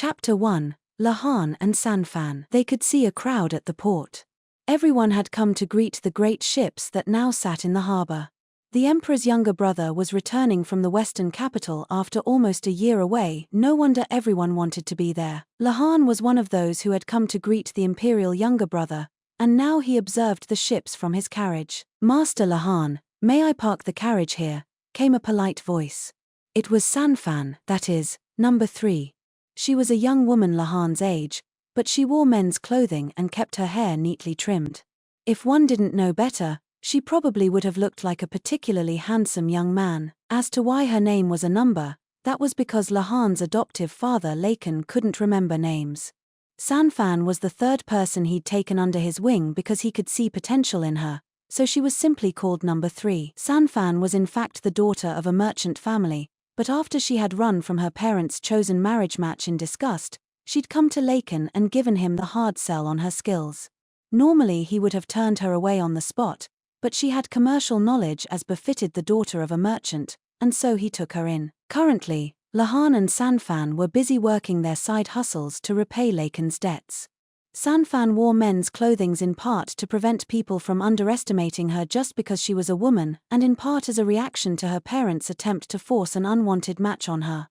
Chapter 1, Lahan and Sanfan. They could see a crowd at the port. Everyone had come to greet the great ships that now sat in the harbor. The emperor's younger brother was returning from the western capital after almost a year away. No wonder everyone wanted to be there. Lahan was one of those who had come to greet the imperial younger brother, and now he observed the ships from his carriage. "Master Lahan, may I park the carriage here?" came a polite voice. It was Sanfan, that is, number 3. She was a young woman Lahan's age, but she wore men's clothing and kept her hair neatly trimmed. If one didn't know better, she probably would have looked like a particularly handsome young man. As to why her name was a number, that was because Lahan's adoptive father Leaken couldn't remember names. Sanfan was the third person he'd taken under his wing because he could see potential in her, so she was simply called number 3. Sanfan was in fact the daughter of a merchant family, but after she had run from her parents' chosen marriage match in disgust, she'd come to Leaken and given him the hard sell on her skills. Normally he would have turned her away on the spot, but she had commercial knowledge as befitted the daughter of a merchant, and so he took her in. Currently, Lahan and Sanfan were busy working their side hustles to repay Leaken's debts. Sanfan wore men's clothing in part to prevent people from underestimating her just because she was a woman, and in part as a reaction to her parents' attempt to force an unwanted match on her.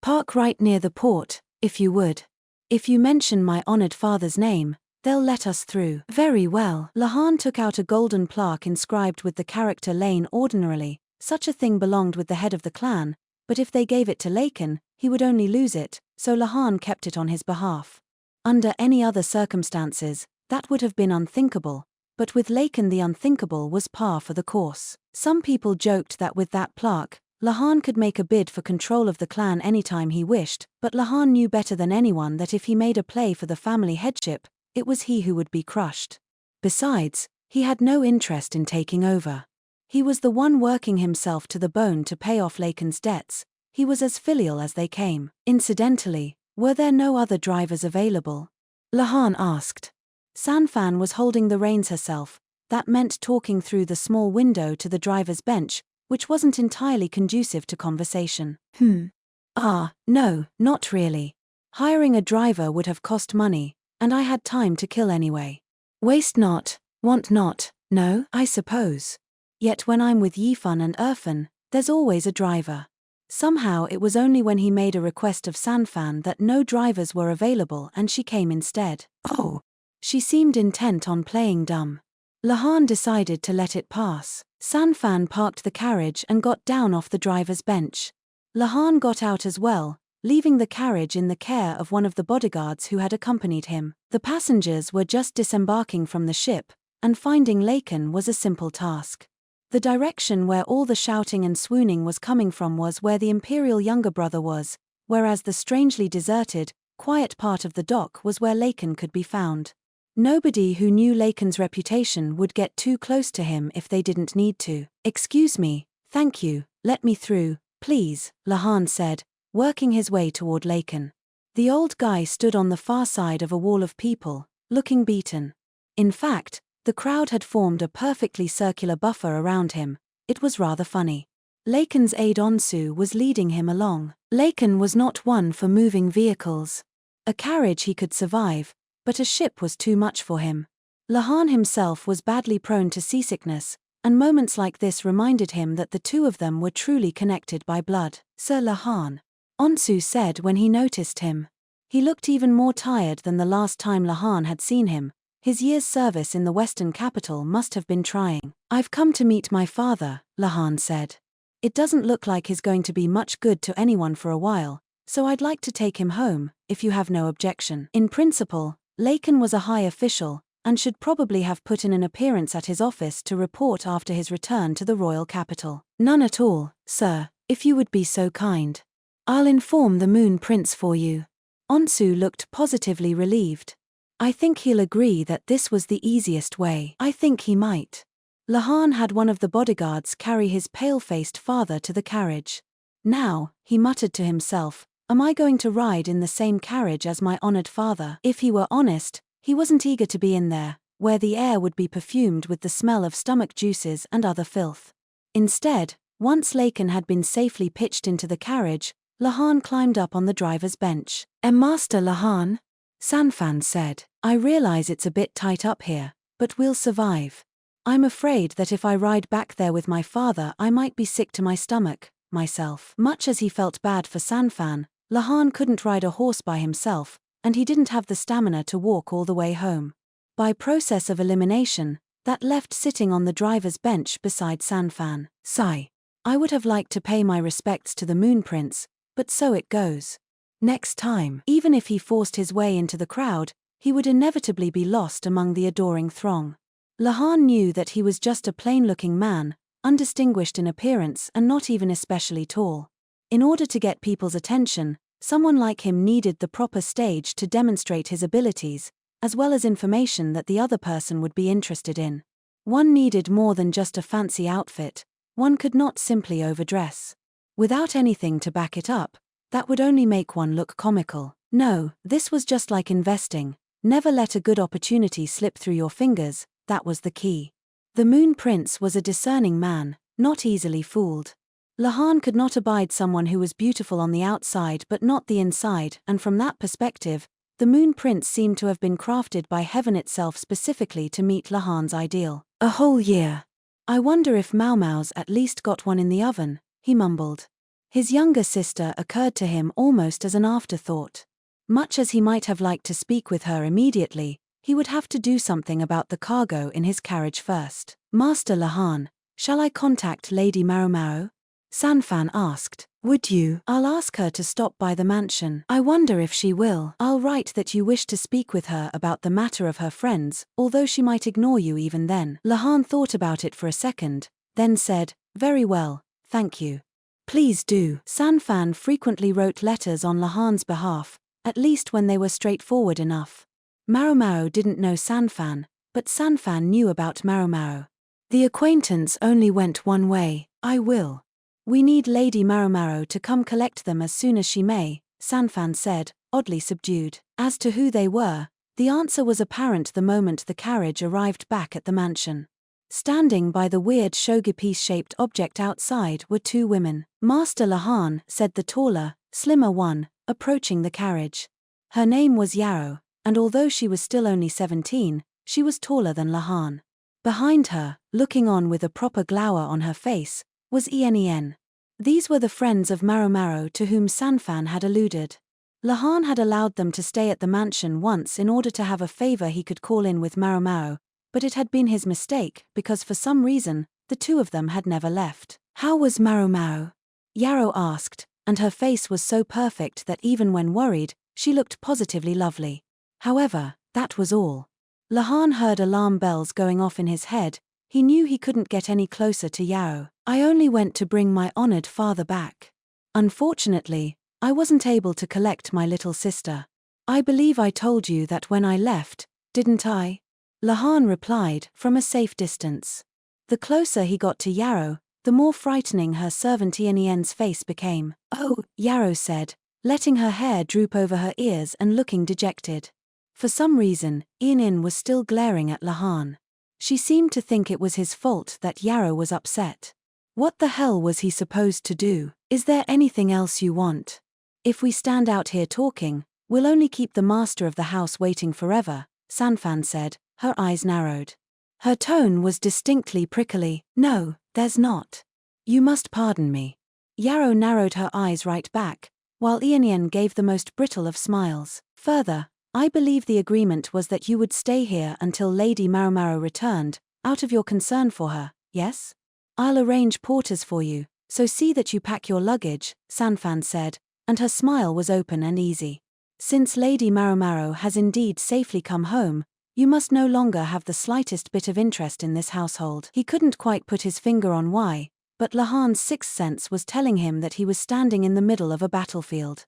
Park right near the port, if you would. If you mention my honored father's name, they'll let us through." "Very well." Lahan took out a golden plaque inscribed with the character Lane. Ordinarily, such a thing belonged with the head of the clan, but if they gave it to Leaken, he would only lose it, so Lahan kept it on his behalf. Under any other circumstances, that would have been unthinkable, but with Leaken the unthinkable was par for the course. Some people joked that with that plaque, Lahan could make a bid for control of the clan anytime he wished, but Lahan knew better than anyone that if he made a play for the family headship, it was he who would be crushed. Besides, he had no interest in taking over. He was the one working himself to the bone to pay off Leaken's debts. He was as filial as they came. Incidentally, were there no other drivers available? Lahan asked. Sanfan was holding the reins herself. That meant talking through the small window to the driver's bench, which wasn't entirely conducive to conversation. No, not really. Hiring a driver would have cost money, and I had time to kill anyway. Waste not, want not, no, I suppose. Yet when I'm with Yifan and Irfan, there's always a driver. Somehow it was only when he made a request of Sanfan that no drivers were available and she came instead. Oh. She seemed intent on playing dumb. Lahan decided to let it pass. Sanfan parked the carriage and got down off the driver's bench. Lahan got out as well, leaving the carriage in the care of one of the bodyguards who had accompanied him. The passengers were just disembarking from the ship, and finding Leaken was a simple task. The direction where all the shouting and swooning was coming from was where the imperial younger brother was, whereas the strangely deserted, quiet part of the dock was where Leaken could be found. Nobody who knew Leaken's reputation would get too close to him if they didn't need to. "Excuse me, thank you, let me through, please," Lahan said, working his way toward Leaken. The old guy stood on the far side of a wall of people, looking beaten. In fact, the crowd had formed a perfectly circular buffer around him. It was rather funny. Leaken's aide Onsu was leading him along. Leaken was not one for moving vehicles. A carriage he could survive, but a ship was too much for him. Lahan himself was badly prone to seasickness, and moments like this reminded him that the two of them were truly connected by blood. "Sir Lahan," Onsu said when he noticed him. He looked even more tired than the last time Lahan had seen him. His year's service in the western capital must have been trying. "I've come to meet my father," Lahan said. "It doesn't look like he's going to be much good to anyone for a while, so I'd like to take him home, if you have no objection." In principle, Leaken was a high official, and should probably have put in an appearance at his office to report after his return to the royal capital. "None at all, sir, if you would be so kind. I'll inform the Moon Prince for you." Onsu looked positively relieved. "I think he'll agree that this was the easiest way." "I think he might." Lahan had one of the bodyguards carry his pale-faced father to the carriage. "Now," he muttered to himself, "am I going to ride in the same carriage as my honored father?" If he were honest, he wasn't eager to be in there, where the air would be perfumed with the smell of stomach juices and other filth. Instead, once Leaken had been safely pitched into the carriage, Lahan climbed up on the driver's bench. Master Lahan? Sanfan said. I realize it's a bit tight up here, but we'll survive. I'm afraid that if I ride back there with my father I might be sick to my stomach, myself. Much as he felt bad for Sanfan, Lahan couldn't ride a horse by himself, and he didn't have the stamina to walk all the way home. By process of elimination, that left sitting on the driver's bench beside Sanfan. Sigh. I would have liked to pay my respects to the Moon Prince, but so it goes. Next time, even if he forced his way into the crowd, he would inevitably be lost among the adoring throng. Lahan knew that he was just a plain-looking man, undistinguished in appearance and not even especially tall. In order to get people's attention, someone like him needed the proper stage to demonstrate his abilities, as well as information that the other person would be interested in. One needed more than just a fancy outfit. One could not simply overdress. Without anything to back it up, that would only make one look comical. No, this was just like investing. Never let a good opportunity slip through your fingers, that was the key. The Moon Prince was a discerning man, not easily fooled. Lahan could not abide someone who was beautiful on the outside but not the inside, and from that perspective, the Moon Prince seemed to have been crafted by heaven itself specifically to meet Lahan's ideal. A whole year. I wonder if Maomao's at least got one in the oven, he mumbled. His younger sister occurred to him almost as an afterthought. Much as he might have liked to speak with her immediately, he would have to do something about the cargo in his carriage first. Master Lahan, shall I contact Lady Maramaro? Sanfan asked. Would you? I'll ask her to stop by the mansion. I wonder if she will. I'll write that you wish to speak with her about the matter of her friends, although she might ignore you even then. Lahan thought about it for a second, then said, very well, thank you. Please do. Sanfan frequently wrote letters on Lahan's behalf, at least when they were straightforward enough. Maramaro didn't know Sanfan, but Sanfan knew about Maramaro. The acquaintance only went one way. I will. We need Lady Maramaro to come collect them as soon as she may, Sanfan said, oddly subdued. As to who they were, the answer was apparent the moment the carriage arrived back at the mansion. Standing by the weird shogipiece-shaped object outside were two women. Master Lahan, said the taller, slimmer one, approaching the carriage. Her name was Yarrow, and although she was still only 17, she was taller than Lahan. Behind her, looking on with a proper glower on her face, was Yen. These were the friends of Maramaro to whom Sanfan had alluded. Lahan had allowed them to stay at the mansion once in order to have a favor he could call in with Maramaro, but it had been his mistake because for some reason, the two of them had never left. How was Maramaro? Yarrow asked, and her face was so perfect that even when worried, she looked positively lovely. However, that was all. Lahan heard alarm bells going off in his head. He knew he couldn't get any closer to Yarrow. I only went to bring my honored father back. Unfortunately, I wasn't able to collect my little sister. I believe I told you that when I left, didn't I? Lahan replied, from a safe distance. The closer he got to Yarrow, the more frightening her servant Yen's face became. Oh, Yarrow said, letting her hair droop over her ears and looking dejected. For some reason, Yen was still glaring at Lahan. She seemed to think it was his fault that Yarrow was upset. What the hell was he supposed to do? Is there anything else you want? If we stand out here talking, we'll only keep the master of the house waiting forever, Sanfan said, her eyes narrowed. Her tone was distinctly prickly. No, there's not. You must pardon me. Yarrow narrowed her eyes right back, while Yen gave the most brittle of smiles. Further, I believe the agreement was that you would stay here until Lady Maramaro returned, out of your concern for her, yes? I'll arrange porters for you, so see that you pack your luggage, Sanfan said, and her smile was open and easy. Since Lady Maramaro has indeed safely come home, you must no longer have the slightest bit of interest in this household. He couldn't quite put his finger on why, but Lahan's sixth sense was telling him that he was standing in the middle of a battlefield.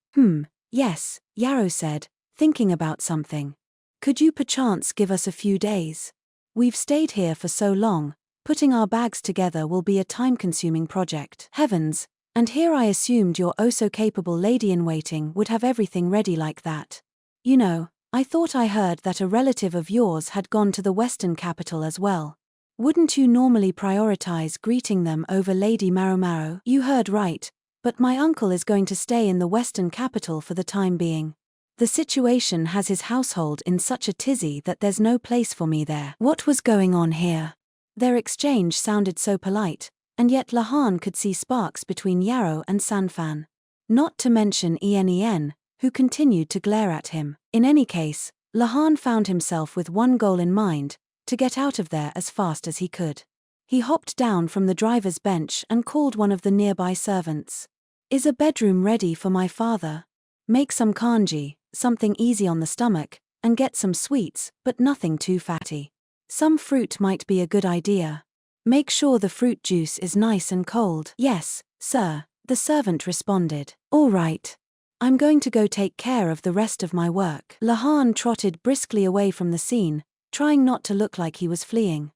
Yes, Yarrow said, thinking about something. Could you perchance give us a few days? We've stayed here for so long, putting our bags together will be a time-consuming project. Heavens, and here I assumed your oh-so-capable lady-in-waiting would have everything ready like that. You know, I thought I heard that a relative of yours had gone to the western capital as well. Wouldn't you normally prioritize greeting them over Lady Maramaro? You heard right, But my uncle is going to stay in the western capital for the time being. The situation has his household in such a tizzy that there's no place for me there. What was going on here? Their exchange sounded so polite, and yet Lahan could see sparks between Yarrow and Sanfan. Not to mention Yen, who continued to glare at him. In any case, Lahan found himself with one goal in mind: to get out of there as fast as he could. He hopped down from the driver's bench and called one of the nearby servants. "Is a bedroom ready for my father? Make some kanji, something easy on the stomach, and get some sweets, but nothing too fatty. Some fruit might be a good idea. Make sure the fruit juice is nice and cold." "Yes, sir," the servant responded. "All right. I'm going to go take care of the rest of my work." Lahan trotted briskly away from the scene, trying not to look like he was fleeing.